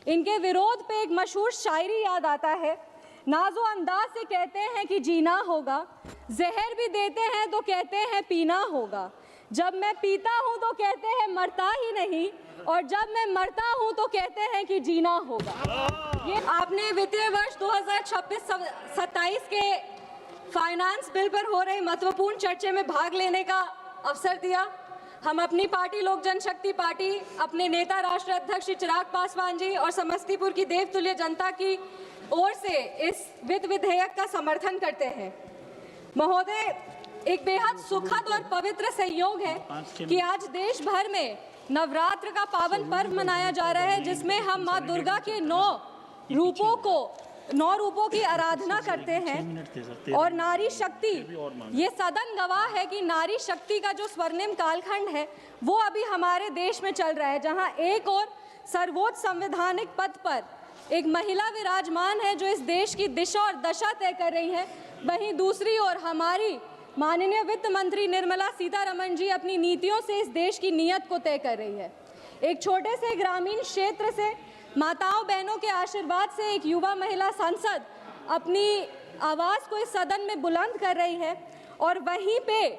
इनके विरोध पे एक मशहूर शायरी याद आता है, नाजो अंदाज से कहते हैं कि जीना होगा, जहर भी देते हैं तो कहते हैं पीना होगा, जब मैं पीता हूँ तो कहते हैं मरता ही नहीं, और जब मैं मरता हूँ तो कहते हैं कि जीना होगा। ये आपने वित्तीय वर्ष 2026-27 के फाइनेंस बिल पर हो रहे महत्वपूर्ण चर्चा में भाग लेने का अवसर दिया। हम अपनी पार्टी लोक जनशक्ति पार्टी अपने नेता राष्ट्रीय अध्यक्ष श्री चिराग पासवान जी और समस्तीपुर की देवतुल्य जनता की ओर से इस वित्त विधेयक का समर्थन करते हैं। महोदय, एक बेहद सुखद और पवित्र संयोग है कि आज देश भर में नवरात्र का पावन पर्व मनाया जा रहा है, जिसमें हम माँ दुर्गा के 9 रूपों की आराधना करते हैं। और नारी शक्ति, ये सदन गवाह है कि नारी शक्ति का जो स्वर्णिम कालखंड है वो अभी हमारे देश में चल रहा है, जहां एक और सर्वोच्च संवैधानिक पद पर एक महिला विराजमान है जो इस देश की दिशा और दशा तय कर रही है, वहीं दूसरी ओर हमारी माननीय वित्त मंत्री निर्मला सीतारमण जी अपनी नीतियों से इस देश की नीयत को तय कर रही है। एक छोटे से ग्रामीण क्षेत्र से माताओं बहनों के आशीर्वाद से एक युवा महिला सांसद अपनी आवाज़ को इस सदन में बुलंद कर रही है, और वहीं पे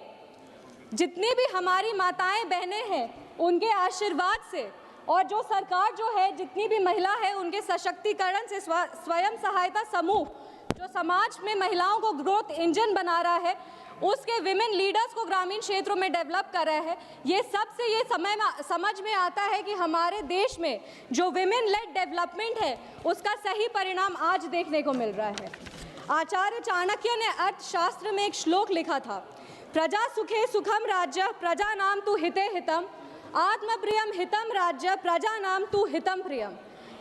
जितनी भी हमारी माताएं बहनें हैं उनके आशीर्वाद से और जो सरकार जो है जितनी भी महिला है उनके सशक्तिकरण से स्वयं सहायता समूह जो समाज में महिलाओं को ग्रोथ इंजन बना रहा है, उसके विमेन लीडर्स को ग्रामीण क्षेत्रों में डेवलप कर रहा है। ये सबसे ये समझ में आता है कि हमारे देश में जो विमेन लेड डेवलपमेंट है उसका सही परिणाम आज देखने को मिल रहा है। आचार्य चाणक्य ने अर्थशास्त्र में एक श्लोक लिखा था, प्रजा सुखे सुखम राज्य प्रजा नाम तु हिते हितम, आत्म प्रियम हितम राज्य प्रजा नाम तु हितम प्रियम।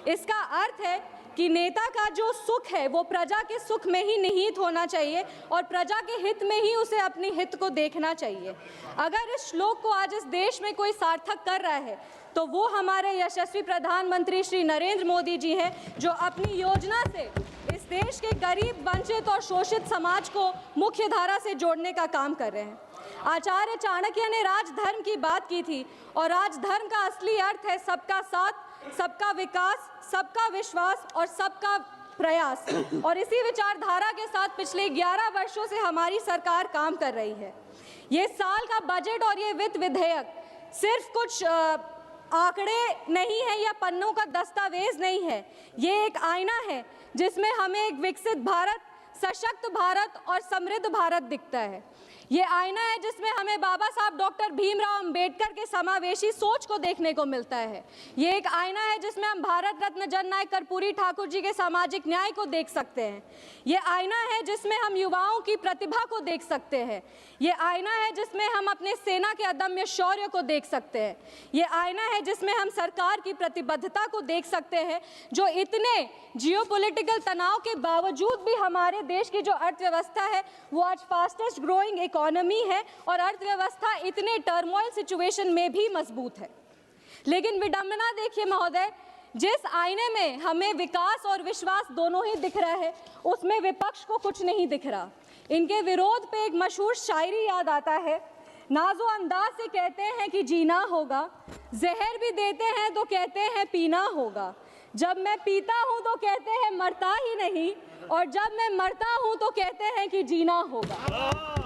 इसका अर्थ है कि नेता का जो सुख है वो प्रजा के सुख में ही निहित होना चाहिए और प्रजा के हित में ही उसे अपनी हित को देखना चाहिए। अगर इस श्लोक को आज इस देश में कोई सार्थक कर रहा है तो वो हमारे यशस्वी प्रधानमंत्री श्री नरेंद्र मोदी जी हैं, जो अपनी योजना से इस देश के गरीब, वंचित और शोषित समाज को मुख्य धारा से जोड़ने का काम कर रहे हैं। आचार्य चाणक्य ने राजधर्म की बात की थी, और राजधर्म का असली अर्थ है सबका साथ, सबका विकास, सबका विश्वास और सबका प्रयास। और इसी विचारधारा के साथ पिछले 11 वर्षों से हमारी सरकार काम कर रही है। ये साल का बजट और ये वित्त विधेयक सिर्फ कुछ आंकड़े नहीं है या पन्नों का दस्तावेज नहीं है, ये एक आईना है जिसमें हमें एक विकसित भारत, सशक्त भारत और समृद्ध भारत दिखता है। ये आईना है जिसमें हमें बाबा साहब डॉक्टर भीमराव अंबेडकर के समावेशी सोच को देखने को मिलता है। ये एक आईना है जिसमें हम भारत रत्न जननायक कर्पूरी ठाकुर जी के सामाजिक न्याय को देख सकते हैं। ये आईना है जिसमें हम युवाओं की प्रतिभा को देख सकते हैं। ये आईना है जिसमें हम अपने सेना के अदम्य शौर्य को देख सकते हैं। ये आईना है जिसमें हम सरकार की प्रतिबद्धता को देख सकते हैं, जो इतने जियोपॉलिटिकल तनाव के बावजूद भी हमारे देश की जो अर्थव्यवस्था है वो आज फास्टेस्ट ग्रोइंग इकोनॉमी है और अर्थव्यवस्था इतने टर्मोइल सिचुएशन में भी मजबूत है। लेकिन विडंबना देखिए महोदय, जिस आईने में हमें विकास और विश्वास दोनों ही दिख रहा है उसमें विपक्ष को कुछ नहीं दिख रहा। इनके विरोध पे एक मशहूर शायरी याद आता है, नाजो अंदाज से कहते हैं कि जीना होगा, जहर भी देते हैं तो कहते हैं पीना होगा, जब मैं पीता हूँ तो कहते हैं मरता ही नहीं, और जब मैं मरता हूँ तो कहते हैं कि जीना होगा।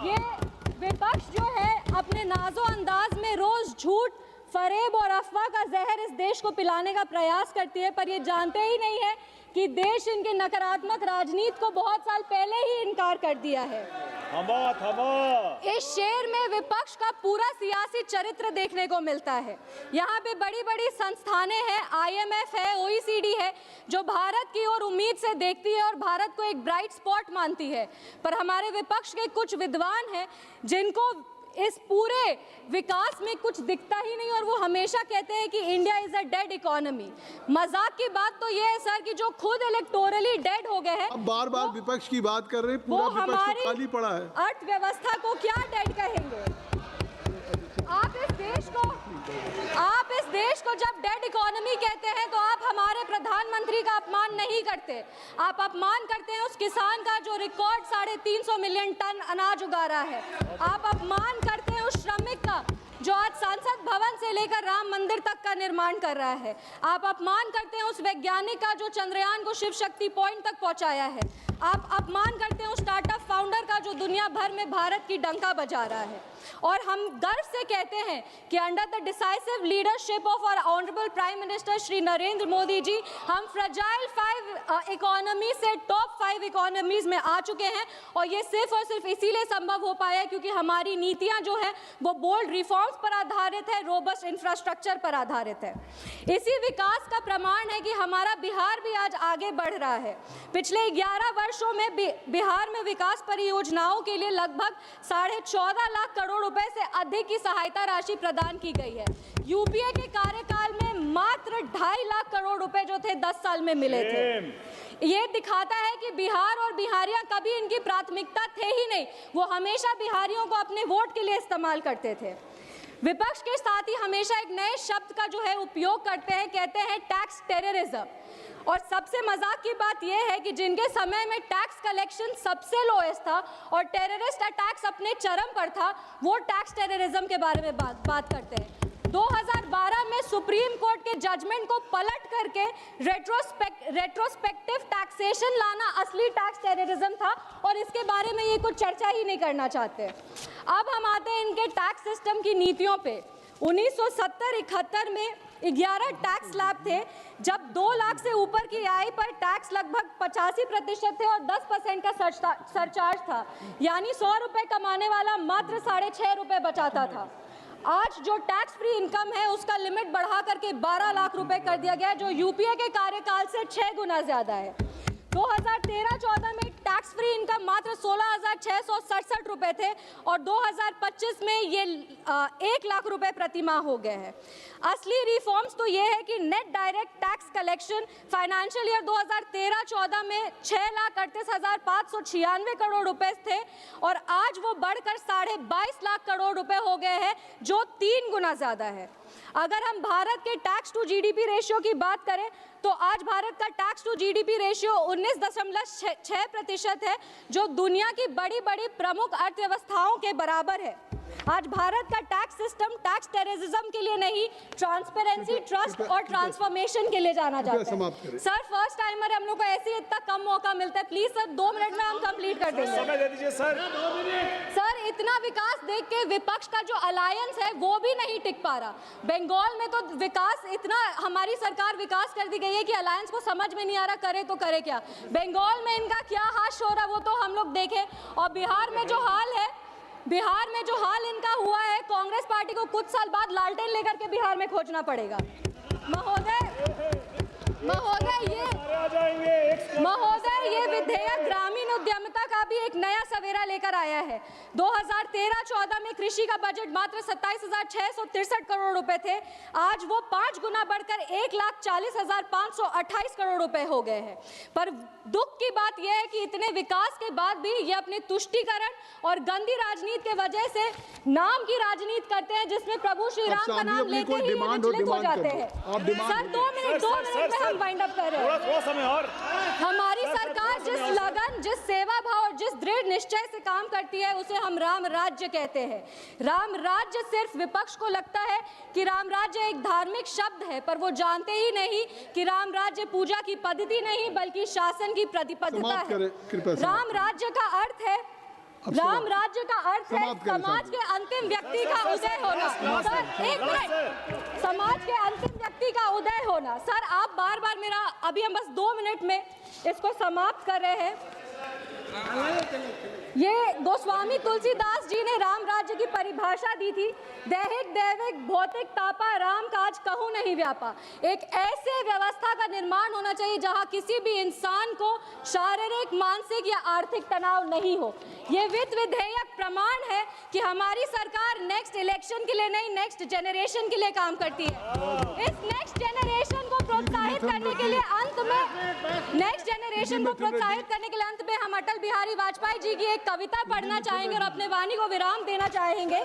ये विपक्ष जो है अपने नाजो अंदाज में रोज झूठ, फरेब और अफवाह का जहर इस देश को पिलाने का प्रयास करती है, पर ये जानते ही नहीं है कि देश इनके नकारात्मक राजनीति को बहुत साल पहले ही इनकार कर दिया है। इस शेर में विपक्ष का पूरा सियासी चरित्र देखने को मिलता है। यहाँ पे बड़ी बड़ी संस्थानें हैं, IMF है, OECD है, जो भारत की ओर उम्मीद से देखती है और भारत को एक ब्राइट स्पॉट मानती है, पर हमारे विपक्ष के कुछ विद्वान हैं जिनको इस पूरे विकास में कुछ दिखता ही नहीं और वो हमेशा कहते हैं कि India is a dead economy. मजाक की बात तो ये है सर कि जो खुद इलेक्टोरली डेड हो गए हैं, अब बार बार विपक्ष की बात कर रहे हैं, पूरा विपक्ष तो खाली पड़ा है। अर्थव्यवस्था को क्या डेड कहेंगे? आप इस देश को जब डेड इकोनॉमी कहते हैं तो आप हमारे प्रधानमंत्री का अपमान नहीं करते, आप अपमान करते हैं उस किसान का जो रिकॉर्ड 350 मिलियन टन अनाज उगा रहा है। आप अपमान करते हैं उस श्रमिक का जो आज संसद भवन से लेकर राम मंदिर तक का निर्माण कर रहा है। आप अपमान करते हैं उस वैज्ञानिक का जो चंद्रयान को शिव शक्ति पॉइंट तक पहुंचाया है। आप अपमान करते हैं उस स्टार्टअप फाउंडर का जो दुनिया भर में भारत की डंका बजा रहा है। और हम गर्व से कहते हैं कि under the decisive leadership of our honourable prime minister Shri Narendra Modi ji, हम फ्रजाइल 5 इकोनॉमी से टॉप 5 इकोनॉमीज में आ चुके हैं। और ये सिर्फ और सिर्फ इसीलिए संभव हो पाया क्योंकि हमारी नीतियां जो है वो बोल्ड रिफॉर्म्स पर आधारित है, रोबस्ट इंफ्रास्ट्रक्चर पर आधारित है। इसी विकास का प्रमाण है कि हमारा बिहार भी आज आगे बढ़ रहा है। पिछले 11 वर्षों में बिहार में विकास परियोजनाओं के लिए लगभग 14.5 लाख करोड़ रुपए से अधिक की सहायता राशि प्रदान की गई है। यूपीए के कार्यकाल में मात्र 2.5 लाख करोड़ रुपए जो थे 10 साल में मिले थे। ये दिखाता है कि बिहार और बिहारियां कभी इनकी प्राथमिकता थे ही नहीं, वो हमेशा बिहारियों को अपने वोट के लिए इस्तेमाल करते थे। विपक्ष के साथ ही हमेशा एक नए शब्द का जो है उपयोग करते हैं, कहते हैं टैक्स टेररिज्म। और सबसे मजाक की बात यह है कि जिनके समय में टैक्स कलेक्शन सबसे लोएस्ट था और टेररिस्ट अटैक्स अपने चरम पर था, वो टैक्स टेररिज्म के बारे में बात करते हैं। 2012 में सुप्रीम कोर्ट के जजमेंट को पलट करके रेट्रोस्पेक्टिव टैक्सेशन लाना असली टैक्स टेररिज्म था और इसके बारे में ये कुछ चर्चा ही नहीं करना चाहते। अब हम आते हैं इनके टैक्स सिस्टम की नीतियों पे। 1970-71 में 11 टैक्स स्लैब थे, जब 2 लाख से ऊपर की आय पर टैक्स लगभग 85% थे और 10% का सरचार्ज था, यानी 100 रुपए कमाने वाला मात्र 6.5 रुपए बचाता था। आज जो टैक्स फ्री इनकम है उसका लिमिट बढ़ा करके 12 लाख रुपए कर दिया गया, जो यूपीए के कार्यकाल से 6 गुना ज्यादा है। 2013-14 में टैक्स फ्री इनकम मात्र 16,667 रुपए थे और 2025 में ये 1 लाख रुपए प्रति माह हो गए हैं। असली रिफॉर्म्स तो ये है कि net direct tax collection financial year 2013-14 में 6,38,596 करोड़ रुपए थे और आज वो बढ़कर 22.5 लाख करोड़ रुपए हो गए हैं, जो 3 गुना ज्यादा है। अगर हम भारत के टैक्स टू जीडीपी रेशियो की बात करें तो आज भारत का टैक्स टू जीडीपी रेशियो 19.6% है, जो दुनिया की बड़ी बड़ी प्रमुख अर्थव्यवस्थाओं के बराबर है। आज भारत का टैक्स सिस्टम टैक्स टेररिज्म के लिए नहीं, ट्रांसपेरेंसी, ट्रस्ट और ट्रांसफॉर्मेशन के लिए जाना जाता है। सर फर्स्ट टाइमर हम लोग को ऐसे इतना कम मौका मिलता है, प्लीज सर 2 मिनट में हम कंप्लीट कर देंगे। समय दे दीजिए सर। सर इतना विकास देख के विपक्ष का जो अलायंस है वो भी नहीं टिक पा रहा। बंगाल में तो विकास इतना, हमारी सरकार विकास कर दी गई है कि अलायंस को समझ में नहीं आ रहा करे तो करे क्या। बंगाल में इनका क्या हाश हो रहा वो तो हम लोग देखें। और बिहार में जो हाल इनका हुआ है, कांग्रेस पार्टी को कुछ साल बाद लालटेन लेकर के बिहार में खोजना पड़ेगा। महोदय ये विधेयक ग्रामीण उद्यमिता का भी एक नया सवेरा लेकर आया है। 2013-14 में कृषि का बजट मात्र 27,663 करोड़ रुपए थे, आज वो 5 गुना बढ़कर 1,40,528 करोड़ रुपए हो गए हैं। पर दुख की बात यह है कि इतने विकास के बाद भी ये अपने तुष्टीकरण और गंदी राजनीति के वजह से नाम की राजनीति करते हैं, जिसमें प्रभु श्री राम का नाम लेते ही विचलित हो जाते हैं। सर 2 मिनट में हम वाइंड अप कर रहे हैं। थोड़ा समय और। हमारी सरकार जिस लगन, जिस सेवा भाव और जिस दृढ़ निश्चय से काम करती है उसे हम राम राज्य कहते हैं। राम राज्य सिर्फ विपक्ष को लगता है कि राम राज्य एक धार्मिक शब्द है, पर वो जानते ही नहीं कि राम राज्य पूजा की पद्धति नहीं बल्कि शासन की प्रतिबद्धता है। राम राज्य का अर्थ है समाज के अंतिम व्यक्ति का उदय होना। सर 1 मिनट, समाज के अंतिम व्यक्ति का उदय होना। सर आप बार बार मेरा, अभी हम बस 2 मिनट में इसको समाप्त कर रहे हैं। ये गोस्वामी तुलसीदास जी ने राम राज्य की परिभाषा दी थी, दैहिक दैविक भौतिक तापा राम काज कहूँ नहीं व्यापा। एक ऐसे व्यवस्था का निर्माण होना चाहिए जहां किसी भी इंसान को शारीरिक, मानसिक या आर्थिक तनाव नहीं हो। ये वित्त विधेयक प्रमाण है कि हमारी सरकार नेक्स्ट इलेक्शन के लिए नहीं, नेक्स्ट जनरेशन के लिए काम करती है। इस नेक्स्ट जनरेशन को प्रोत्साहित करने के लिए अंत में नेक्स्ट जनरेशन को प्रोत्साहित करने के लिए अंत में हम अटल बिहारी वाजपेयी जी की एक कविता पढ़ना चाहेंगे और अपने वाणी को विराम देना चाहेंगे।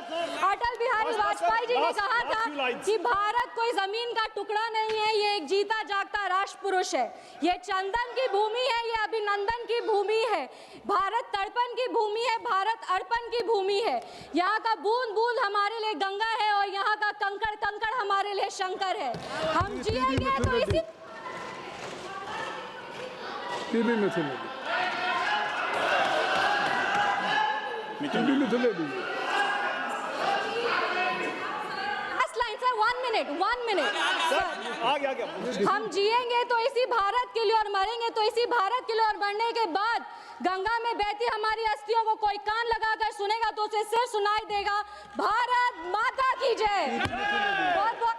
अटल बिहारी वाजपेयी जी ने कहा था कि भारत कोई जमीन का टुकड़ा नहीं है, ये एक जीता जागता राष्ट्र पुरुष है, ये चंदन की भूमि है, ये अभिनंदन की भूमि है, भारत तड़पन की भूमि है, भारत अर्पण की भूमि है, यहाँ का बूंद बूंद हमारे लिए गंगा है और यहाँ का कंकड़ कंकड़ हमारे लिए शंकर है। हम जिएंगे तो इसी हम जिएंगे तो इसी भारत के लिए और मरेंगे तो इसी भारत के लिए, और मरने के बाद गंगा में बहती हमारी अस्थियों को कोई कान लगाकर सुनेगा तो उसे सिर सुनाई देगा। भारत माता की जय। बहुत बहुत